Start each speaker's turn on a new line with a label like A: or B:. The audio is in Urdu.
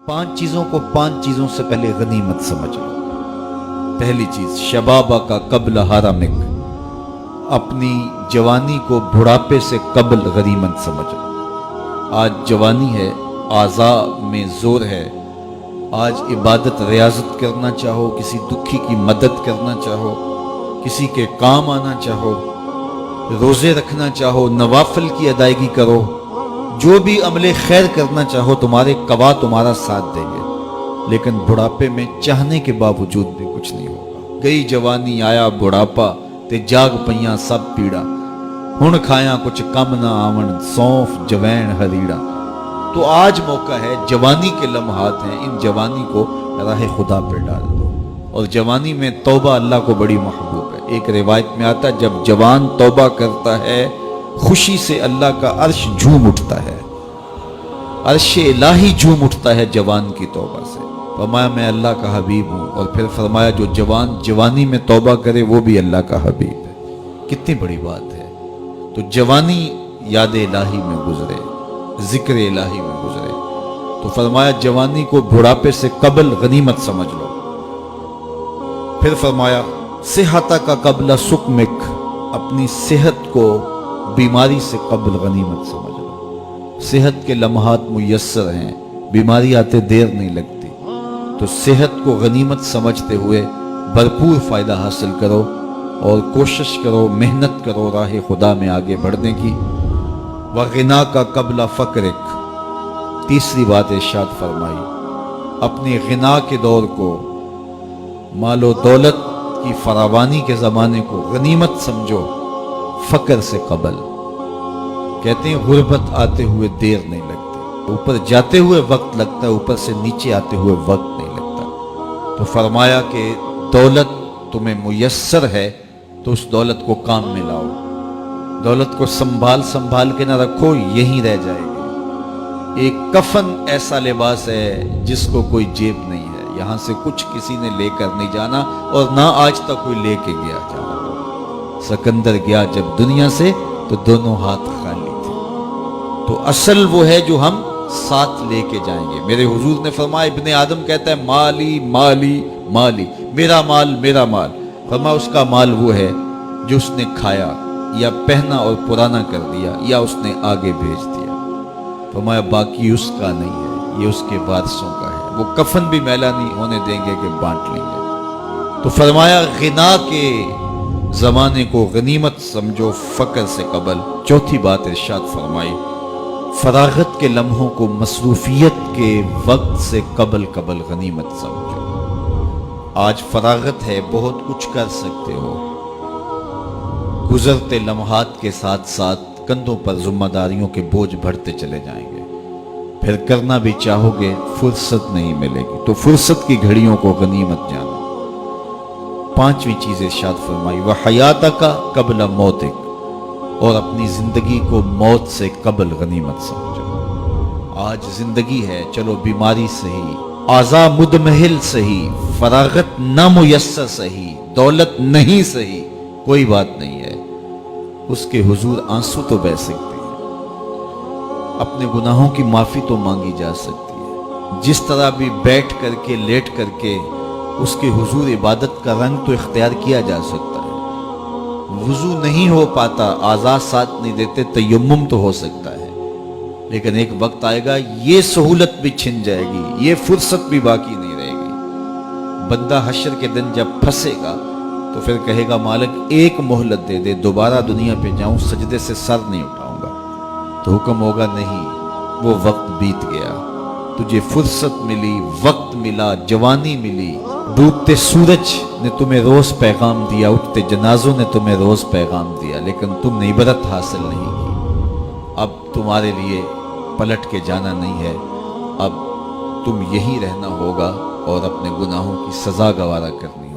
A: 5 چیزوں کو 5 چیزوں سے پہلے غنیمت سمجھ لو۔ پہلی چیز شبابہ کا قبل حرمک، اپنی جوانی کو بڑھاپے سے قبل غنیمت سمجھ لو۔ آج جوانی ہے، اعضاء میں زور ہے، آج عبادت ریاضت کرنا چاہو، کسی دکھی کی مدد کرنا چاہو، کسی کے کام آنا چاہو، روزے رکھنا چاہو، نوافل کی ادائیگی کرو، جو بھی عمل خیر کرنا چاہو، تمہارے قوا تمہارا ساتھ دیں گے۔ لیکن بڑھاپے میں چاہنے کے باوجود بھی کچھ نہیں ہوگا۔ گئی جوانی آیا بڑھاپا تے جاگ پئیاں سب پیڑا، ہن کھایاں کچھ کم نہ آون سونف جوین ہریڑا۔ تو آج موقع ہے، جوانی کے لمحات ہیں، ان جوانی کو راہ خدا پہ ڈال دو۔ اور جوانی میں توبہ اللہ کو بڑی محبوب ہے۔ ایک روایت میں آتا ہے جب جوان توبہ کرتا ہے خوشی سے اللہ کا عرش جھوم اٹھتا ہے، عرش الہی جھوم اٹھتا ہے جوان کی توبہ سے۔ فرمایا میں اللہ کا حبیب ہوں، اور پھر فرمایا جو جوان جوانی میں توبہ کرے وہ بھی اللہ کا حبیب ہے۔ کتنی بڑی بات ہے۔ تو جوانی یاد الہی میں گزرے، ذکر الہی میں گزرے، تو فرمایا جوانی کو بڑھاپے سے قبل غنیمت سمجھ لو۔ پھر فرمایا صحت کا قبل سقمک، اپنی صحت کو بیماری سے قبل غنیمت سمجھ لو۔ صحت کے لمحات میسر ہیں، بیماری آتے دیر نہیں لگتی، تو صحت کو غنیمت سمجھتے ہوئے بھرپور فائدہ حاصل کرو اور کوشش کرو، محنت کرو راہ خدا میں آگے بڑھنے کی۔ وغنا کا قبل فقرک، تیسری بات ارشاد فرمائی، اپنے غنا کے دور کو، مال و دولت کی فراوانی کے زمانے کو غنیمت سمجھو فقر سے قبل۔ کہتے ہیں غربت آتے ہوئے دیر نہیں لگتی، اوپر جاتے ہوئے وقت لگتا ہے، اوپر سے نیچے آتے ہوئے وقت نہیں لگتا۔ تو فرمایا کہ دولت تمہیں میسر ہے تو اس دولت کو کام میں لاؤ، دولت کو سنبھال کے نہ رکھو، یہیں رہ جائے گی۔ ایک کفن ایسا لباس ہے جس کو کوئی جیب نہیں ہے، یہاں سے کچھ کسی نے لے کر نہیں جانا، اور نہ آج تک کوئی لے کے گیا جانا۔ سکندر گیا جب دنیا سے تو دونوں ہاتھ خالی تھے۔ تو اصل وہ ہے جو ہم ساتھ لے کے جائیں گے۔ میرے حضور نے فرمایا، ابن آدم کہتا ہے مالی مالی مالی، میرا مال میرا مال۔ فرمایا اس کا مال وہ ہے جو اس نے کھایا یا پہنا اور پرانا کر دیا یا اس نے آگے بھیج دیا۔ فرمایا باقی اس کا نہیں ہے، یہ اس کے وارثوں کا ہے، وہ کفن بھی میلا نہیں ہونے دیں گے کہ بانٹ لیں گے۔ تو فرمایا غنا کے زمانے کو غنیمت سمجھو فقر سے قبل۔ چوتھی بات ارشاد فرمائی، فراغت کے لمحوں کو مصروفیت کے وقت سے قبل غنیمت سمجھو۔ آج فراغت ہے، بہت کچھ کر سکتے ہو، گزرتے لمحات کے ساتھ ساتھ کندھوں پر ذمہ داریوں کے بوجھ بڑھتے چلے جائیں گے، پھر کرنا بھی چاہو گے فرصت نہیں ملے گی۔ تو فرصت کی گھڑیوں کو غنیمت جانو۔ پانچویں چیز ارشاد فرمائی، وحیاتک قبل موتک، اور اپنی زندگی کو موت سے قبل غنیمت سمجھو۔ آج زندگی ہے، چلو بیماری صحیح، اعضاء مدمحل صحیح، فراغت نامیسر صحیح، دولت نہیں صحیح، کوئی بات نہیں ہے، اس کے حضور آنسو تو بہہ سکتے ہیں، اپنے گناہوں کی معافی تو مانگی جا سکتی ہے، جس طرح بھی بیٹھ کر کے لیٹ کر کے اس کے حضور عبادت کا رنگ تو اختیار کیا جا سکتا ہے۔ وضو نہیں ہو پاتا، اعضاء ساتھ نہیں دیتے، تیمم تو ہو سکتا ہے، لیکن ایک وقت آئے گا یہ سہولت بھی چھن جائے گی، یہ فرصت بھی باقی نہیں رہے گی۔ بندہ حشر کے دن جب پھنسے گا تو پھر کہے گا مالک ایک مہلت دے دے، دوبارہ دنیا پہ جاؤں، سجدے سے سر نہیں اٹھاؤں گا۔ تو حکم ہوگا نہیں، وہ وقت بیت گیا، تجھے فرصت ملی، وقت ملا، جوانی ملی، ڈوبتے سورج نے تمہیں روز پیغام دیا، اٹھتے جنازوں نے تمہیں روز پیغام دیا، لیکن تم نے عبرت حاصل نہیں کی۔ اب تمہارے لیے پلٹ کے جانا نہیں ہے، اب تم یہی رہنا ہوگا اور اپنے گناہوں کی سزا گوارا کرنی